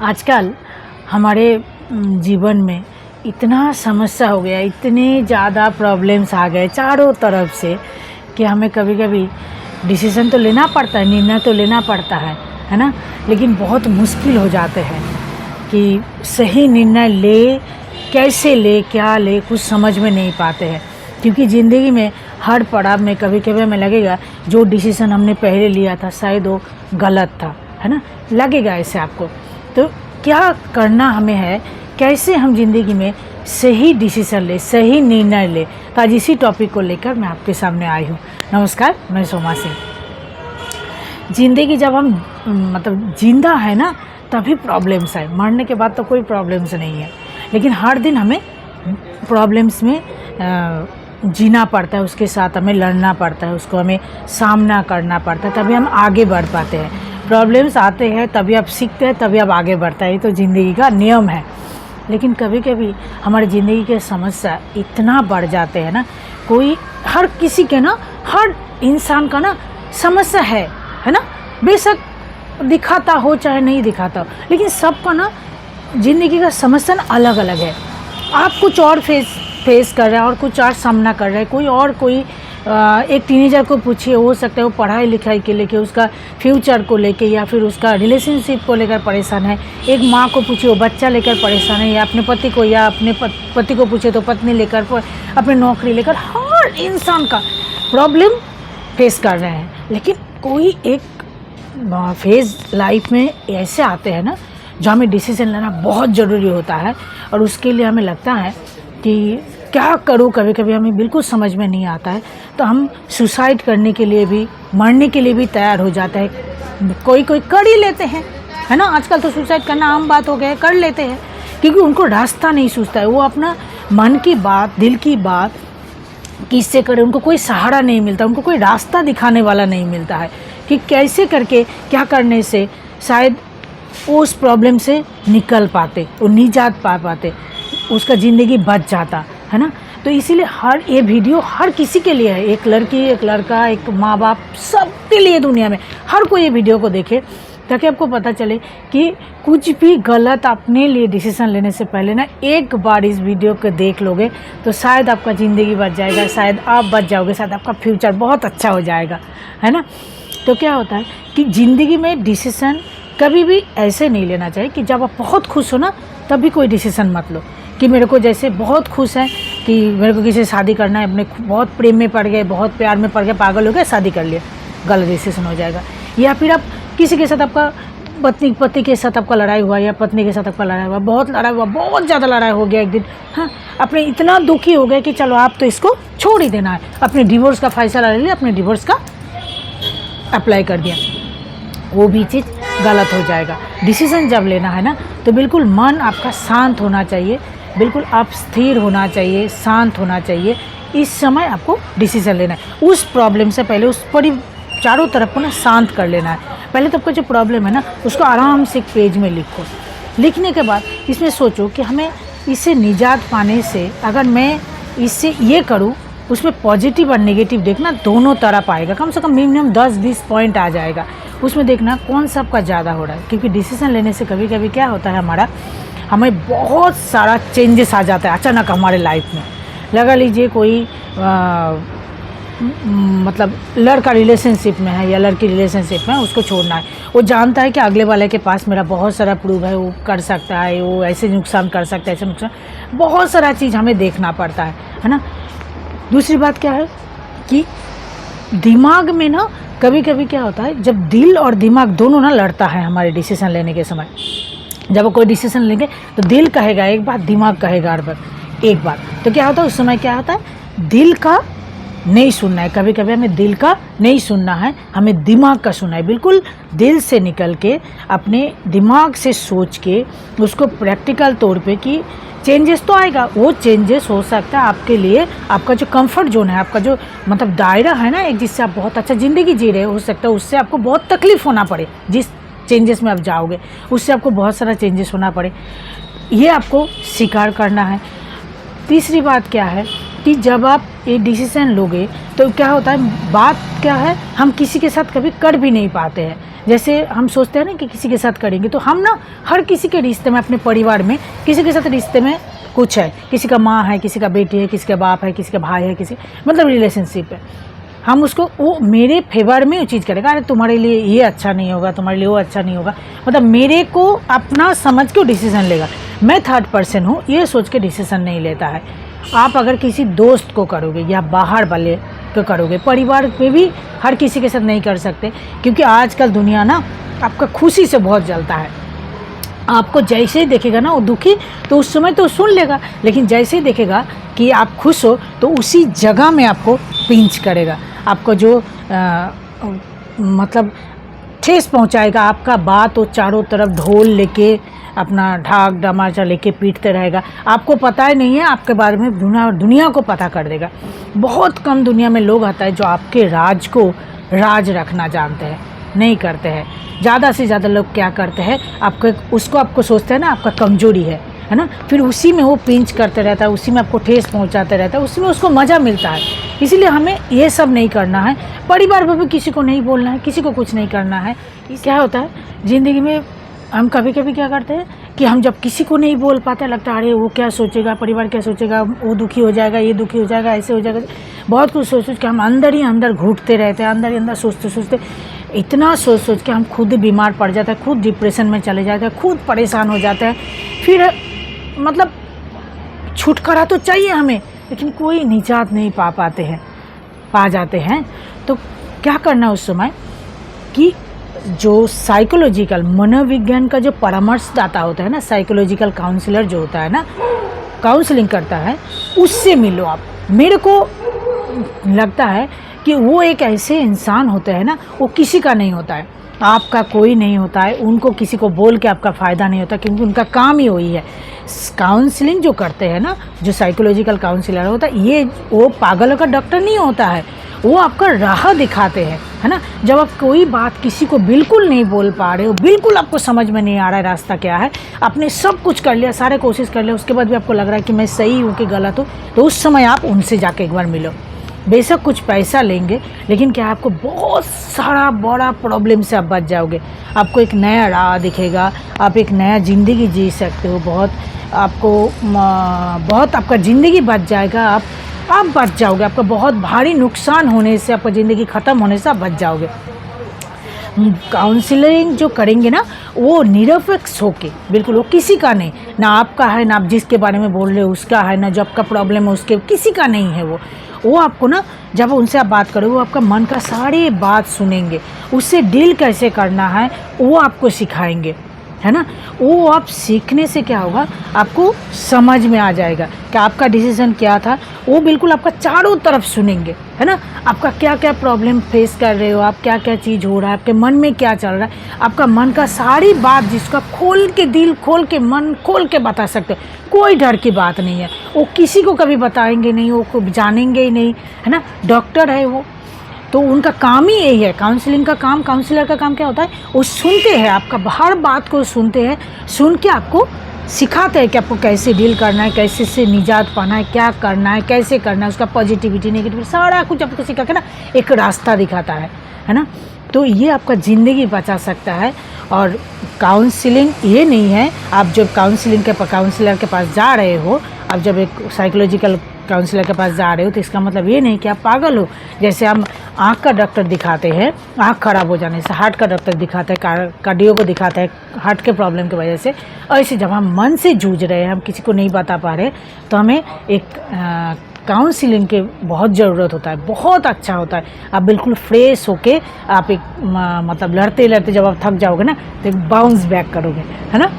आजकल हमारे जीवन में इतना समस्या हो गया, इतने ज़्यादा प्रॉब्लम्स आ गए चारों तरफ से कि हमें कभी कभी डिसीज़न तो लेना पड़ता है, निर्णय तो लेना पड़ता है ना। लेकिन बहुत मुश्किल हो जाते हैं कि सही निर्णय ले, कैसे ले, क्या ले, कुछ समझ में नहीं पाते हैं। क्योंकि ज़िंदगी में हर पड़ाव में कभी कभी हमें लगेगा जो डिसीज़न हमने पहले लिया था शायद वो गलत था, है ना। लगेगा ऐसे आपको। तो क्या करना हमें है, कैसे हम ज़िंदगी में सही डिसीज़न ले, सही निर्णय ले। तो आज इसी टॉपिक को लेकर मैं आपके सामने आई हूँ। नमस्कार, मैं सोमा सिंह। ज़िंदगी जब हम जिंदा है ना तभी प्रॉब्लम्स है, मरने के बाद तो कोई प्रॉब्लम्स नहीं है। लेकिन हर दिन हमें प्रॉब्लम्स में जीना पड़ता है, उसके साथ हमें लड़ना पड़ता है, उसको हमें सामना करना पड़ता है, तभी हम आगे बढ़ पाते हैं। प्रॉब्लम्स आते हैं तभी आप सीखते हैं, तभी आप आगे बढ़ता है। ये तो ज़िंदगी का नियम है। लेकिन कभी कभी हमारी ज़िंदगी के समस्या इतना बढ़ जाते हैं ना, कोई हर किसी के ना, हर इंसान का ना समस्या है ना। बेशक दिखाता हो चाहे नहीं दिखाता हो, लेकिन सबका ना ज़िंदगी का समस्या ना अलग अलग है। आप कुछ और फेस कर रहा है और कुछ और सामना कर रहा है। कोई एक टीनेजर को पूछिए, हो सकता है वो पढ़ाई लिखाई के लेके, उसका फ्यूचर को लेके, या फिर उसका रिलेशनशिप को लेकर परेशान है। एक माँ को पूछिए, वो बच्चा लेकर परेशान है, या अपने पति को, या अपने पति को पूछे तो पत्नी लेकर, अपने नौकरी लेकर। हर इंसान का प्रॉब्लम फेस कर रहे हैं। लेकिन कोई एक फेज़ लाइफ में ऐसे आते हैं ना जो हमें डिसीज़न लेना बहुत ज़रूरी होता है, और उसके लिए हमें लगता है कि क्या करूं। कभी कभी हमें बिल्कुल समझ में नहीं आता है, तो हम सुसाइड करने के लिए भी, मरने के लिए भी तैयार हो जाता है। कोई कर ही लेते हैं, है ना। आजकल तो सुसाइड करना आम बात हो गया है, कर लेते हैं, क्योंकि उनको रास्ता नहीं सूझता है। वो अपना मन की बात, दिल की बात किससे करें, उनको कोई सहारा नहीं मिलता, उनको कोई रास्ता दिखाने वाला नहीं मिलता है कि कैसे करके क्या करने से शायद उस प्रॉब्लम से निकल पाते, वो निजात पा पाते, उसका ज़िंदगी बच जाता है ना। तो इसीलिए ये वीडियो हर किसी के लिए है। एक लड़की, एक लड़का, एक माँ बाप, सबके लिए दुनिया में हर कोई ये वीडियो को देखे, ताकि आपको पता चले कि कुछ भी गलत अपने लिए डिसीज़न लेने से पहले ना एक बार इस वीडियो को देख लोगे तो शायद आपका ज़िंदगी बच जाएगा, शायद आप बच जाओगे, शायद आपका फ्यूचर बहुत अच्छा हो जाएगा, है ना। तो क्या होता है कि ज़िंदगी में डिसीज़न कभी भी ऐसे नहीं लेना चाहिए कि जब आप बहुत खुश हो ना तभी कोई डिसीज़न मत लो। कि मेरे को जैसे बहुत खुश है कि मेरे को किसी से शादी करना है, अपने बहुत प्रेम में पड़ गए, बहुत प्यार में पड़ गए, पागल हो गए, शादी कर लिया, गलत डिसीज़न हो जाएगा। या फिर आप किसी के साथ, आपका पति के साथ आपका लड़ाई हुआ, या पत्नी के साथ आपका लड़ाई हुआ, बहुत लड़ाई हुआ, बहुत ज़्यादा लड़ाई हो गया एक दिन, हाँ, अपने इतना दुखी हो गए कि चलो आप तो इसको छोड़ ही देना है, अपने डिवोर्स का फैसला ले लिया, अपने डिवोर्स का अप्लाई कर दिया। वो भी चीज़ गलत हो जाएगा। डिसीज़न जब लेना है ना तो बिल्कुल मन आपका शांत होना चाहिए, बिल्कुल आप स्थिर होना चाहिए, शांत होना चाहिए। इस समय आपको डिसीज़न लेना है। उस प्रॉब्लम से पहले उस चारों तरफ को ना शांत कर लेना है। पहले तो आपका जो प्रॉब्लम है ना उसको आराम से एक पेज में लिखो। लिखने के बाद इसमें सोचो कि हमें इससे निजात पाने से, अगर मैं इससे ये करूँ, उसमें पॉजिटिव और नेगेटिव देखना दोनों तरफ आएगा। कम से कम मिनिमम 10-20 पॉइंट आ जाएगा। उसमें देखना कौन सा आपका ज़्यादा हो रहा है। क्योंकि डिसीज़न लेने से कभी कभी क्या होता है, हमें बहुत सारा चेंजेस आ जाता है अचानक हमारे लाइफ में। लगा लीजिए कोई लड़का रिलेशनशिप में है या लड़की रिलेशनशिप में है, उसको छोड़ना है। वो जानता है कि अगले वाले के पास मेरा बहुत सारा प्रूफ है, वो कर सकता है, वो ऐसे नुकसान कर सकता है, ऐसे नुकसान, बहुत सारा चीज़ हमें देखना पड़ता है ना। दूसरी बात क्या है कि दिमाग में ना कभी कभी क्या होता है, जब दिल और दिमाग दोनों ना लड़ता है हमारे डिसीज़न लेने के समय। जब कोई डिसीज़न लेंगे तो दिल कहेगा एक बात, दिमाग कहेगा एक बात। तो क्या होता है उस समय, क्या होता है, दिल का नहीं सुनना है। कभी कभी हमें दिल का नहीं सुनना है, हमें दिमाग का सुनना है। बिल्कुल दिल से निकल के, अपने दिमाग से सोच के उसको प्रैक्टिकल तौर पे कि चेंजेस तो आएगा। वो चेंजेस हो सकता है आपके लिए, आपका जो कंफर्ट जोन है, आपका जो दायरा है ना, एक जिससे आप बहुत अच्छा ज़िंदगी जी रहे हो सकता है उससे आपको बहुत तकलीफ़ होना पड़े। जिस चेंजेस में आप जाओगे उससे आपको बहुत सारा चेंजेस होना पड़े, ये आपको स्वीकार करना है। तीसरी बात क्या है कि जब आप ये डिसीज़न लोगे तो क्या होता है, बात क्या है, हम किसी के साथ कभी कर भी नहीं पाते हैं। जैसे हम सोचते हैं ना कि किसी के साथ करेंगे, तो हम ना हर किसी के रिश्ते में, अपने परिवार में किसी के साथ रिश्ते में कुछ है, किसी का माँ है, किसी का बेटी है, किसी का बाप है, किसी का भाई है, किसी मतलब रिलेशनशिप है, हम उसको वो मेरे फेवर में वो चीज़ करेगा, अरे तुम्हारे लिए ये अच्छा नहीं होगा, तुम्हारे लिए वो अच्छा नहीं होगा, मतलब मेरे को अपना समझ के डिसीज़न लेगा। मैं थर्ड पर्सन हूँ ये सोच के डिसीज़न नहीं लेता है। आप अगर किसी दोस्त को करोगे या बाहर वाले को करोगे, परिवार में भी हर किसी के साथ नहीं कर सकते, क्योंकि आजकल दुनिया ना आपका खुशी से बहुत जलता है। आपको जैसे ही देखेगा ना वो दुखी, तो उस समय तो सुन लेगा, लेकिन जैसे ही देखेगा कि आप खुश हो तो उसी जगह में आपको पिंच करेगा, आपको जो मतलब ठेस पहुंचाएगा। आपका बात वो चारों तरफ ढोल लेके अपना ढाक डमाचा लेके पीटते रहेगा, आपको पता ही नहीं है, आपके बारे में दुनिया को पता कर देगा। बहुत कम दुनिया में लोग आता है जो आपके राज को राज रखना जानते हैं, नहीं करते हैं। ज़्यादा से ज़्यादा लोग क्या करते हैं, आपको सोचते हैं ना आपका कमजोरी है ना, फिर उसी में वो पिंच करते रहता है, उसी में आपको ठेस पहुंचाते रहता है, उसी में उसको मज़ा मिलता है। इसीलिए हमें ये सब नहीं करना है, परिवार में भी किसी को नहीं बोलना है, किसी को कुछ नहीं करना है। क्या होता है ज़िंदगी में, हम कभी कभी क्या करते हैं कि हम जब किसी को नहीं बोल पाते, लगता है अरे वो क्या सोचेगा, परिवार क्या सोचेगा, वो दुखी हो जाएगा, ये दुखी हो जाएगा, ऐसे हो जाएगा, बहुत कुछ सोच के हम अंदर ही अंदर घुटते रहते हैं, अंदर ही अंदर सोचते इतना सोच के हम खुद बीमार पड़ जाते हैं, खुद डिप्रेशन में चले जाते हैं, खुद परेशान हो जाते हैं। फिर मतलब छुटकारा तो चाहिए हमें, लेकिन कोई निजात नहीं पा जाते हैं। तो क्या करना उस समय कि जो साइकोलॉजिकल मनोविज्ञान का जो परामर्शदाता होता है ना, साइकोलॉजिकल काउंसलर जो होता है ना, काउंसलिंग करता है, उससे मिलो आप। मेरे को लगता है कि वो एक ऐसे इंसान होते हैं ना, वो किसी का नहीं होता है, आपका कोई नहीं होता है, उनको किसी को बोल के आपका फ़ायदा नहीं होता, क्योंकि उनका काम ही वही है। काउंसलिंग जो करते हैं ना, जो साइकोलॉजिकल काउंसलर होता है, ये वो पागलों का डॉक्टर नहीं होता है, वो आपका राह दिखाते हैं, है ना। जब आप कोई बात किसी को बिल्कुल नहीं बोल पा रहे हो, बिल्कुल आपको समझ में नहीं आ रहा है रास्ता क्या है, आपने सब कुछ कर लिया, सारे कोशिश कर लिया, उसके बाद भी आपको लग रहा है कि मैं सही हूँ कि गलत हूँ, तो उस समय आप उनसे जाके एक बार मिलो। बेशक कुछ पैसा लेंगे, लेकिन क्या आपको बहुत सारा बड़ा प्रॉब्लम से आप बच जाओगे, आपको एक नया राह दिखेगा, आप एक नया ज़िंदगी जी सकते हो, बहुत आपका ज़िंदगी बच जाएगा, आप बच जाओगे, आपका बहुत भारी नुकसान होने से, आपका ज़िंदगी ख़त्म होने से आप बच जाओगे। काउंसलिंग जो करेंगे ना, वो निरपेक्ष होके, बिल्कुल वो किसी का नहीं, ना आपका है, ना आप जिसके बारे में बोल रहे हो उसका है, ना जो आपका प्रॉब्लम है उसके, किसी का नहीं है वो आपको ना, जब उनसे आप बात करोगे, वो आपका मन का सारी बात सुनेंगे, उससे डील कैसे करना है वो आपको सिखाएंगे, है ना। वो आप सीखने से क्या होगा, आपको समझ में आ जाएगा कि आपका डिसीजन क्या था, वो बिल्कुल आपका चारों तरफ सुनेंगे, है ना। आपका क्या क्या प्रॉब्लम फेस कर रहे हो, आप क्या क्या चीज़ हो रहा है, आपके मन में क्या चल रहा है, आपका मन का सारी बात जिसको आप खोल के, दिल खोल के, मन खोल के बता सकते हो, कोई डर की बात नहीं है। वो किसी को कभी बताएंगे नहीं, वो जानेंगे ही नहीं, है ना। डॉक्टर है वो, तो उनका काम ही यही है। काउंसलिंग का काम, काउंसलर का काम क्या होता है, वो सुनते हैं, आपका हर बात को सुनते हैं, सुन के आपको सिखाते हैं कि आपको कैसे डील करना है, कैसे से निजात पाना है, क्या करना है, कैसे करना है, उसका पॉजिटिविटी नेगेटिविटी सारा कुछ आपको सिखा के ना एक रास्ता दिखाता है ना। तो ये आपका ज़िंदगी बचा सकता है। और काउंसलिंग ये नहीं है, आप जब काउंसलर के पास जा रहे हो, आप जब एक साइकोलॉजिकल काउंसलर के पास जा रहे हो, तो इसका मतलब ये नहीं कि आप पागल हो। जैसे हम आँख का डॉक्टर दिखाते हैं, आँख खराब हो जाने से, हार्ट का डॉक्टर दिखाते हैं, कार्डियो को दिखाते हैं हार्ट के प्रॉब्लम की वजह से, ऐसे जब हम मन से जूझ रहे हैं, हम किसी को नहीं बता पा रहे, तो हमें एक काउंसलिंग के बहुत ज़रूरत होता है, बहुत अच्छा होता है। आप बिल्कुल फ्रेश होके, आप एक मतलब लड़ते लड़ते जब आप थक जाओगे ना, तो एक बाउंस बैक करोगे, है ना,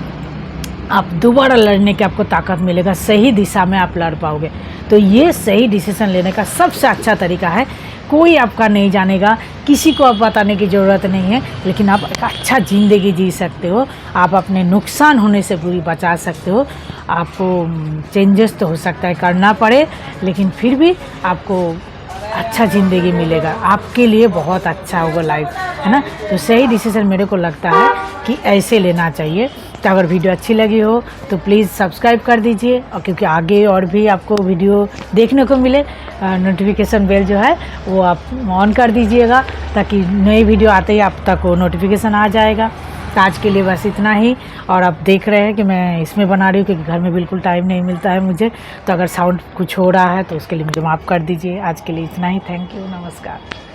आप दोबारा लड़ने की आपको ताकत मिलेगा, सही दिशा में आप लड़ पाओगे। तो ये सही डिसीजन लेने का सबसे अच्छा तरीका है। कोई आपका नहीं जानेगा, किसी को आप बताने की ज़रूरत नहीं है, लेकिन आप एक अच्छा ज़िंदगी जी सकते हो, आप अपने नुकसान होने से पूरी बचा सकते हो। आपको चेंजेस तो हो सकता है करना पड़े, लेकिन फिर भी आपको अच्छा ज़िंदगी मिलेगा, आपके लिए बहुत अच्छा होगा लाइफ, है ना। तो सही डिसीज़न मेरे को लगता है कि ऐसे लेना चाहिए। तो अगर वीडियो अच्छी लगी हो तो प्लीज़ सब्सक्राइब कर दीजिए, और क्योंकि आगे और भी आपको वीडियो देखने को मिले, नोटिफिकेशन बेल जो है वो आप ऑन कर दीजिएगा, ताकि नई वीडियो आते ही आप तक वो नोटिफिकेशन आ जाएगा। तो आज के लिए बस इतना ही। और आप देख रहे हैं कि मैं इसमें बना रही हूँ क्योंकि घर में बिल्कुल टाइम नहीं मिलता है मुझे, तो अगर साउंड कुछ हो रहा है तो उसके लिए मुझे माफ़ कर दीजिए। आज के लिए इतना ही। थैंक यू, नमस्कार।